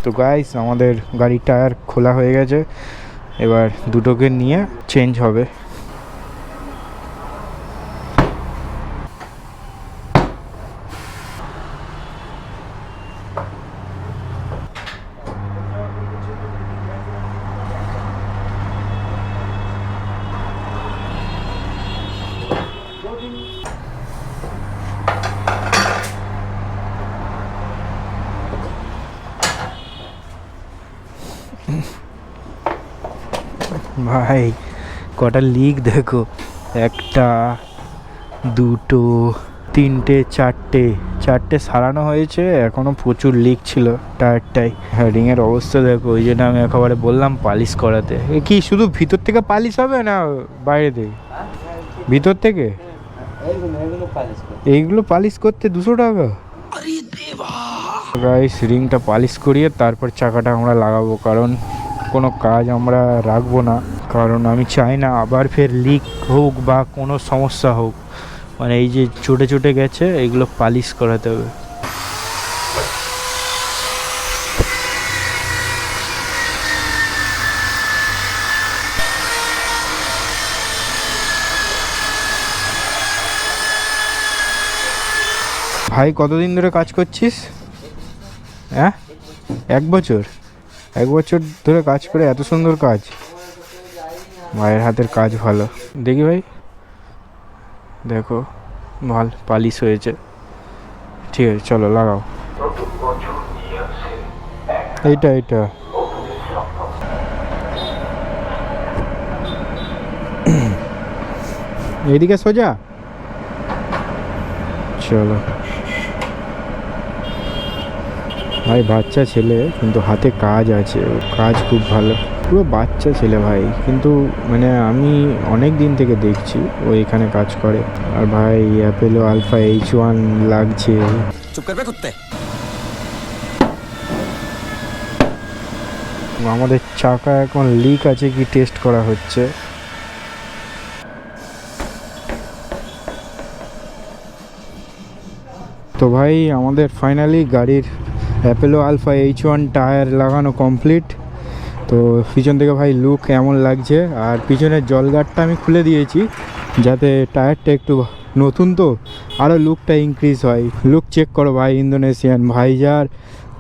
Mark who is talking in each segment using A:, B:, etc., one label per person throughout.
A: তো গাইস আমাদের গাড়ির টায়ার খোলা হয়ে গেছে, এবার দুটোকে নিয়ে চেঞ্জ হবে। ভাই কটা লিক দেখো, একটা দুটো তিনটে চারটে সারানো হয়েছে, এখনো প্রচুর লিক ছিল টায়ারটাই। হ্যাঁ রিংয়ের অবস্থা দেখো, ওই জন্য আমি একেবারে বললাম পালিশ করাতে। এ কি শুধু ভিতর থেকে পালিশ হবে না বাইরে থেকে? ভিতর থেকে এইগুলো পালিশ করতে 200 টাকা। গাইস রিংটা পালিশ করিয়ে তারপর চাকাটা আমরা লাগাবো, কারণ কোনো কাজ আমরা রাখবো না, কারণ আমি চাই না আবার ফের লিক হোক বা কোনো সমস্যা হোক। মানে এই যে চটে গেছে এগুলো পালিশ করাতে হবে। ভাই কতদিন ধরে কাজ করছিস? হ্যাঁ 1 বছর? 1 বছর ধরে কাজ করে এত সুন্দর কাজ? ভাইয়ের হাতের কাজ ভালো। দেখি ভাই, দেখো ভাল পালিশ হয়েছে। ঠিক আছে চলো লাগাও। এইটা এইদিকে সোজা চলো। ভাই বাচ্চা ছেলে কিন্তু হাতে কাজ আছে, কাজ খুব ভালো, পুরো বাচ্চা ছেলে ভাই, কিন্তু মানে আমি অনেক দিন থেকে দেখছি ও এখানে কাজ করে। আর ভাই অ্যাপেলো আলফা H1 লাগছে। চুপ করবে কুত্তে। আমাদের চাকা এখন লিক আছে কি টেস্ট করা হচ্ছে। তো ভাই আমাদের ফাইনালি গাড়ির অ্যাপেলো আলফা H1 টায়ার লাগানো কমপ্লিট। তো পিছন থেকে ভাই লুক এমন লাগছে, আর পিছনের জল গার্ডটা আমি খুলে দিয়েছি যাতে টায়ারটা একটু নতুন তো আরও লুকটা ইনক্রিজ হয়। লুক চেক করো ভাই, ইন্দোনেশিয়ান ভাইজার,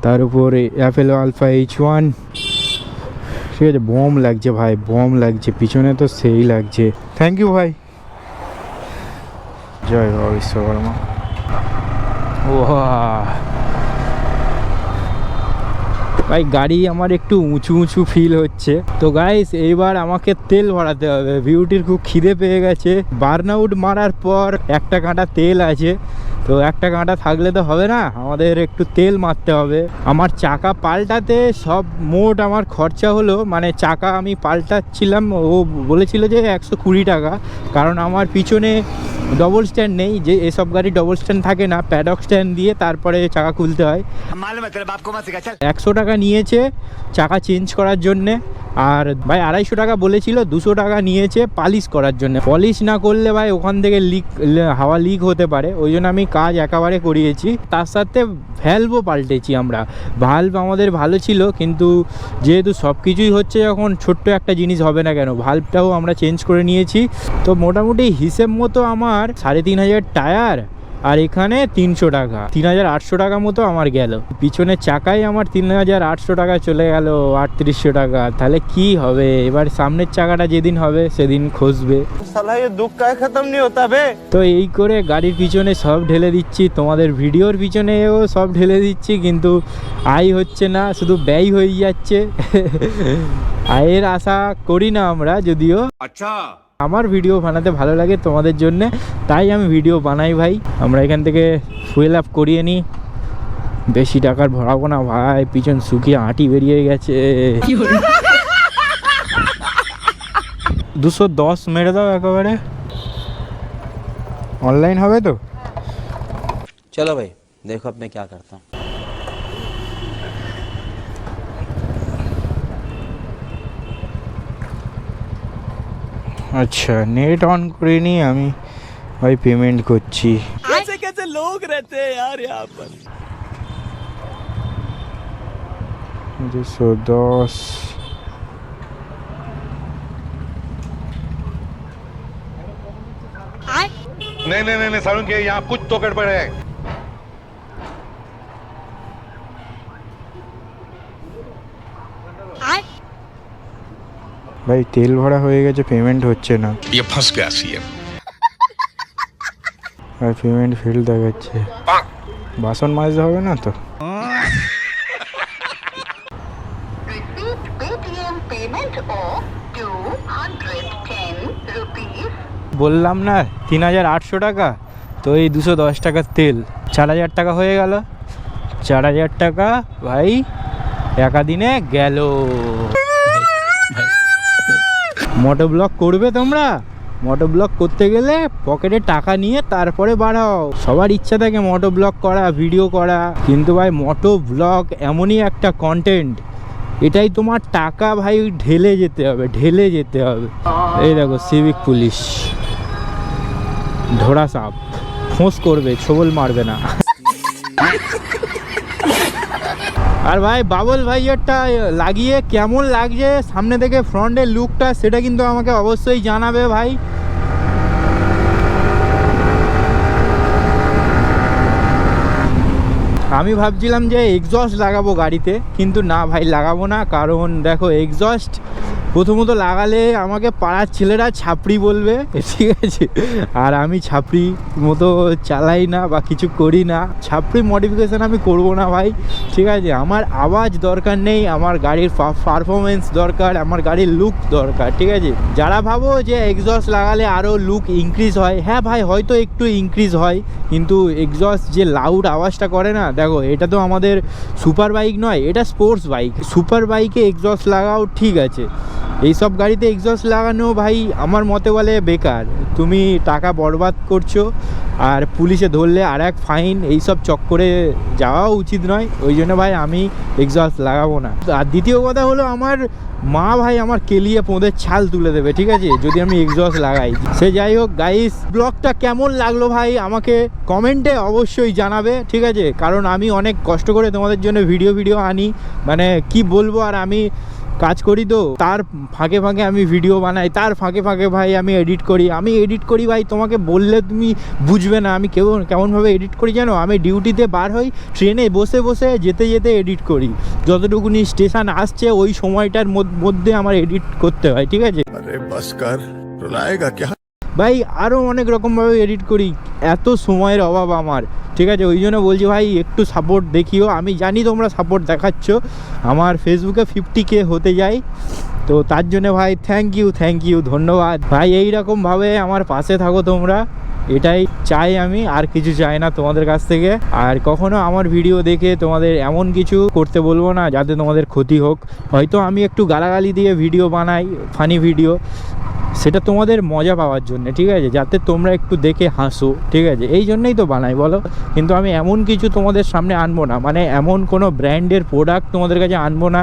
A: তার উপরে অ্যাপেলো আলফা H1, ঠিক আছে। বম লাগছে ভাই, বম লাগছে, পিছনে তো সেই লাগছে। থ্যাংক ইউ ভাই, জয় বাবা বিশ্বকর্মা। ভাই গাড়ি আমার একটু উঁচু ফিল হচ্ছে। তো গাইস এইবার আমাকে তেল ভরাতে হবে, বিউটির খুব খিদে পেয়ে গেছে। বার্নআউট মারার পর একটা কাঁটা তেল আছে, তো একটা কাঁটা থাকলে তো হবে না, আমাদের একটু তেল মারতে হবে। আমার চাকা পাল্টাতে সব মোট আমার খরচা হলো, মানে চাকা আমি পাল্টাচ্ছিলাম, ও বলেছিল যে 120 টাকা, কারণ আমার পিছনে ডবল স্ট্যান্ড নেই, যে এসব গাড়ি ডবল স্ট্যান্ড থাকে না, প্যাডক স্ট্যান্ড দিয়ে তারপরে চাকা খুলতে হয়। 100 টাকা নিয়েছে চাকা চেঞ্জ করার জন্যে, আর ভাই 250 টাকা বলেছিল, 200 টাকা নিয়েছে পালিশ করার জন্য। পলিশ না করলে ভাই ওখান থেকে হাওয়া লিক হতে পারে, ওই জন্য আমি কাজ একেবারে করিয়েছি। তার সাথে ভ্যালভও পাল্টেছি আমরা। ভালভ আমাদের ভালো ছিল, কিন্তু যেহেতু সব কিছুই হচ্ছে যখন, ছোট্ট একটা জিনিস হবে না কেন, ভালভটাও আমরা চেঞ্জ করে নিয়েছি। তো মোটামুটি হিসেব মতো আমার 3500 টায়ার, আর এখানে 300 টাকা, 3800 টাকা মতো আমার গেল। পিছনের চাকায় আমার 3800 টাকা চলে গেল, 3800 টাকা। তাহলে কি হবে এবার? সামনের চাকাটা যেদিন হবে সেদিন খসবে। তো এই করে গাড়ির পিছনে সব ঢেলে দিচ্ছি, তোমাদের ভিডিওর পিছনেও সব ঢেলে দিচ্ছি, কিন্তু আয় হচ্ছে না, শুধু ব্যয় হয়ে যাচ্ছে। আয়ের আশা করি না আমরা, যদিও আচ্ছা আমার ভিডিও বানাতে ভালো লাগে তোমাদের জন্য, তাই আমি ভিডিও বানাই ভাই। আমরা এখান থেকে ফুয়েল আপ করিয়ে নিই, বেশি টাকার ভরাবো না ভাই, পিছন শুকিয়ে আঁটি বেরিয়ে গেছে। 210 মেরে দাও একেবারে, অনলাইন হবে তো?
B: চলো ভাই দেখো আপনি क्या करता हूँ।
A: আচ্ছা নেট অন করে নি আমি ভাই, পেমেন্ট করছি।
C: कैसे कैसे लोग रहते हैं यार यहाँ पर।
A: 210
C: नहीं नहीं नहीं सारुण के यहाँ कुछ तो गड़बड़ है।
A: ভাই তেল ভরা হয়ে গেছে, পেমেন্ট হচ্ছে না।
C: ये फंस गया सीएम।
A: আর পেমেন্ট ফেল দেখাচ্ছে। বাসন মাজতে হবে না তো?
D: Received Paytm payment of 210 rupees.
A: বললাম না 3800 টাকা, তো এই 210 টাকার তেল 4000 টাকা হয়ে গেল। 4000 টাকা ভাই একা দিনে গেল। মোটো ব্লগ করবে তোমরা? মোটো ব্লগ করতে গেলে পকেটে টাকা নিয়ে তারপরে বাড়াও। সবার ইচ্ছা থাকে মোটো ব্লগ করা, ভিডিও করা, কিন্তু ভাই মোটো ব্লগ এমনই একটা কন্টেন্ট, এটাই তোমার টাকা ভাই ঢেলে যেতে হবে, ঢেলে যেতে হবে। এই দেখো সিভিক পুলিশ, ধরা সাপ, ফোঁস করবে, ছোবল মারবে না। আর ভাই বাবল ভাইয়েরটা লাগিয়ে কেমন লাগছে সামনে থেকে ফ্রন্টের লুকটা, সেটা কিন্তু আমাকে অবশ্যই জানাবে ভাই। আমি ভাবছিলাম যে এক্সস্ট লাগাবো গাড়িতে, কিন্তু না ভাই লাগাবো না। কারণ দেখো এক্সস্ট প্রথমত লাগালে আমাকে পাড়ার ছেলেরা ছাপড়ি বলবে, ঠিক আছে, আর আমি ছাপড়ি মতো চালাই না বা কিছু করি না। ছাপড়ি মডিফিকেশান আমি করব না ভাই, ঠিক আছে। আমার আওয়াজ দরকার নেই, আমার গাড়ির পারফরমেন্স দরকার, আমার গাড়ির লুক দরকার, ঠিক আছে। যারা ভাবো যে এক্সস্ট লাগালে আরও লুক ইনক্রিজ হয়, হ্যাঁ ভাই হয়তো একটু ইনক্রিজ হয়, কিন্তু এক্সস্ট যে লাউড আওয়াজটা করে না, দেখো এটা তো আমাদের সুপার বাইক নয়, এটা স্পোর্টস বাইক। সুপার বাইকে এক্সস্ট লাগাও ঠিক আছে, এইসব গাড়িতে এক্সস্ট লাগানো ভাই আমার মতে বলে বেকার। তুমি টাকা বরবাদ করছো, আর পুলিশে ধরলে আর এক ফাইন, এইসব চক্করে যাওয়াও উচিত নয়। ওই জন্য ভাই আমি এক্সস্ট লাগাবো না। আর দ্বিতীয় কথা হলো, আমার মা ভাই আমার কেলিয়ে পোঁদের ছাল তুলে দেবে, ঠিক আছে, যদি আমি এক্সস্ট লাগাই। সে যাই হোক গাইস, ব্লগটা কেমন লাগলো ভাই আমাকে কমেন্টে অবশ্যই জানাবে, ঠিক আছে। কারণ আমি অনেক কষ্ট করে তোমাদের জন্য ভিডিও আনি, মানে কি বলবো, আর আমি কাজ করি, তো তার ফাঁকে ফাঁকে আমি ভিডিও বানাই, তার ফাঁকে ফাঁকে ভাই আমি এডিট করি ভাই। তোমাকে বললে তুমি বুঝবে না আমি কেমনভাবে এডিট করি জানো? আমি ডিউটিতে বার হই, ট্রেনে বসে বসে যেতে যেতে এডিট করি। যতটুকুনি স্টেশন আসছে ওই সময়টার মধ্যে আমার এডিট করতে হয়, ঠিক আছে।
C: अरे बस कर, रुलाएगा क्या?
A: ভাই আরও অনেক রকমভাবে এডিট করি, এত সময়ের অভাব আমার, ঠিক আছে। ওই জন্য বলছি ভাই একটু সাপোর্ট দেখিও। আমি জানি তোমরা সাপোর্ট দেখাচ্ছ, আমার ফেসবুকে 50K হতে যাই, তো তার জন্য ভাই থ্যাংক ইউ, ধন্যবাদ ভাই। এইরকমভাবে আমার পাশে থাকো তোমরা, এটাই চাই আমি, আর কিছু চাই না তোমাদের কাছ থেকে। আর কখনো আমার ভিডিও দেখে তোমাদের এমন কিছু করতে বলবো না যাতে তোমাদের ক্ষতি হোক। হয়তো আমি একটু গালাগালি দিয়ে ভিডিও বানাই, ফানি ভিডিও, সেটা তোমাদের মজা পাওয়ার জন্য, ঠিক আছে, যাতে তোমরা একটু দেখে হাসো, ঠিক আছে, এই জন্যই তো বানাই বলো। কিন্তু আমি এমন কিছু তোমাদের সামনে আনবো না, মানে এমন কোনো ব্র্যান্ডের প্রোডাক্ট তোমাদের কাছে আনবো না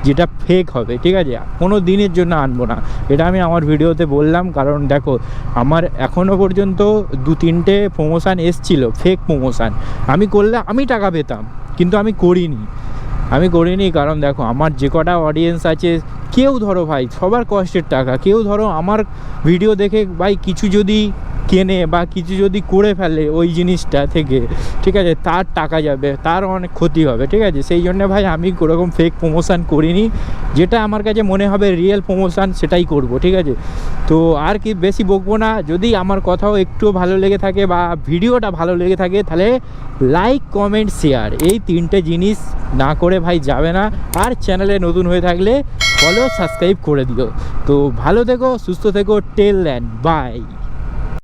A: যেটা ফেক হবে, ঠিক আছে, কোনো দিনের জন্য আনবো না। এটা আমি আমার ভিডিওতে বললাম, কারণ দেখো আমার এখনও পর্যন্ত 2-3টে প্রমোশান এসছিলো, ফেক প্রমোশান। আমি করলে আমি টাকা পেতাম, কিন্তু আমি করিনি, কারণ দেখো আমার যে কটা অডিয়েন্স আছে, কেউ ধরো ভাই সবার কষ্টের টাকা, কেউ ধরো আমার ভিডিও দেখে ভাই কিছু যদি কেনে বা কিছু যদি করে ফেলে ওই জিনিসটা থেকে, ঠিক আছে, তার টাকা যাবে, তার অনেক ক্ষতি হবে, ঠিক আছে। সেই জন্য ভাই আমি কোনোরকম ফেক প্রমোশান করিনি, যেটা আমার কাছে মনে হবে রিয়েল প্রমোশান সেটাই করব, ঠিক আছে। তো আর কি বেশি বকবো না। যদি আমার কথাও একটু ভালো লেগে থাকে বা ভিডিওটা ভালো লেগে থাকে, তাহলে লাইক, কমেন্ট, শেয়ার, এই 3টে জিনিস না করে ভাই যাবে না। আর চ্যানেলে নতুন হয়ে থাকলে ফলো, সাবস্ক্রাইব করে দিও। তো ভালো থেকো, সুস্থ থেকো, টেল দেন, বাই।